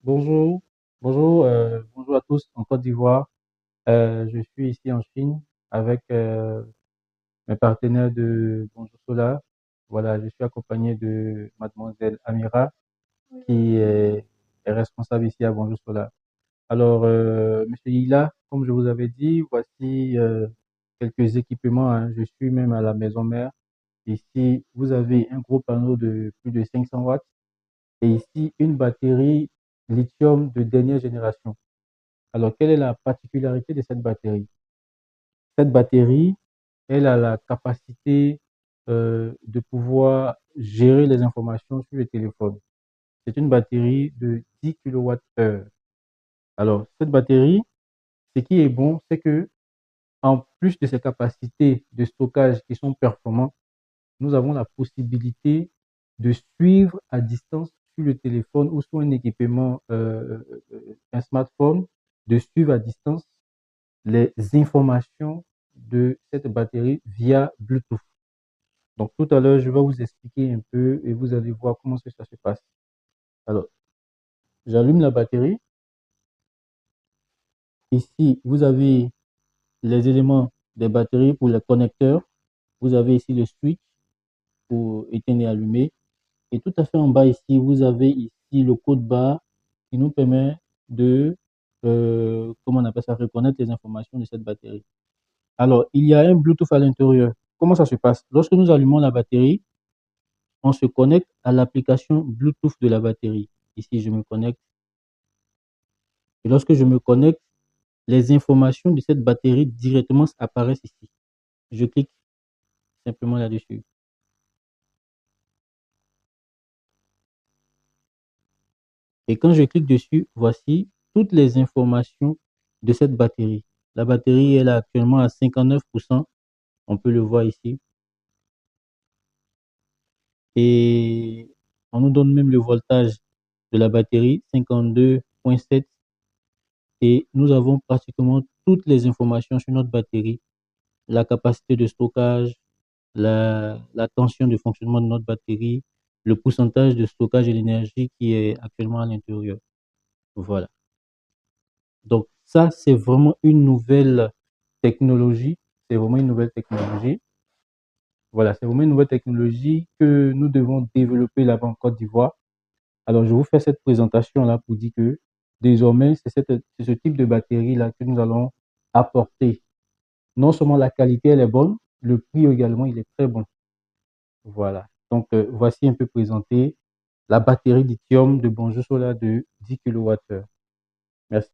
Bonjour, bonjour à tous en Côte d'Ivoire. Je suis ici en Chine avec mes partenaires de Bonjour Solar. Voilà, je suis accompagné de mademoiselle Amira qui est responsable ici à Bonjour Solar. Alors, monsieur Ila, comme je vous avais dit, voici quelques équipements, hein. Je suis même à la maison mère. Ici, vous avez un gros panneau de plus de 500 watts et ici une batterie lithium de dernière génération. Alors, quelle est la particularité de cette batterie? Cette batterie, elle a la capacité de pouvoir gérer les informations sur le téléphone. C'est une batterie de 10 kWh. Alors, cette batterie, ce qui est bon, c'est que en plus de ses capacités de stockage qui sont performantes, nous avons la possibilité de suivre à distance sur le téléphone ou sur un équipement, un smartphone, de suivre à distance les informations de cette batterie via Bluetooth. Donc tout à l'heure, je vais vous expliquer un peu et vous allez voir comment ça se passe. Alors, j'allume la batterie. Ici, vous avez les éléments des batteries pour les connecteurs. Vous avez ici le switch pour éteindre et allumer. Et tout à fait en bas ici, vous avez ici le code barre qui nous permet de, comment on appelle ça, reconnaître les informations de cette batterie. Alors, il y a un Bluetooth à l'intérieur. Comment ça se passe? Lorsque nous allumons la batterie, on se connecte à l'application Bluetooth de la batterie. Ici, je me connecte. Et lorsque je me connecte, les informations de cette batterie directement apparaissent ici. Je clique simplement là-dessus. Et quand je clique dessus, voici toutes les informations de cette batterie. La batterie elle est actuellement à 59%. On peut le voir ici. Et on nous donne même le voltage de la batterie, 52,7. Et nous avons pratiquement toutes les informations sur notre batterie, la capacité de stockage, la tension de fonctionnement de notre batterie, le pourcentage de stockage de l'énergie qui est actuellement à l'intérieur. Voilà. Donc ça, c'est vraiment une nouvelle technologie. C'est vraiment une nouvelle technologie. Voilà, c'est vraiment une nouvelle technologie que nous devons développer là-bas en Côte d'Ivoire. Alors, je vous fais cette présentation-là pour dire que désormais, c'est ce type de batterie-là que nous allons apporter. Non seulement la qualité, elle est bonne, le prix également, il est très bon. Voilà. Donc, voici un peu présenté la batterie lithium de Bonjour Solar de 10 kWh. Merci.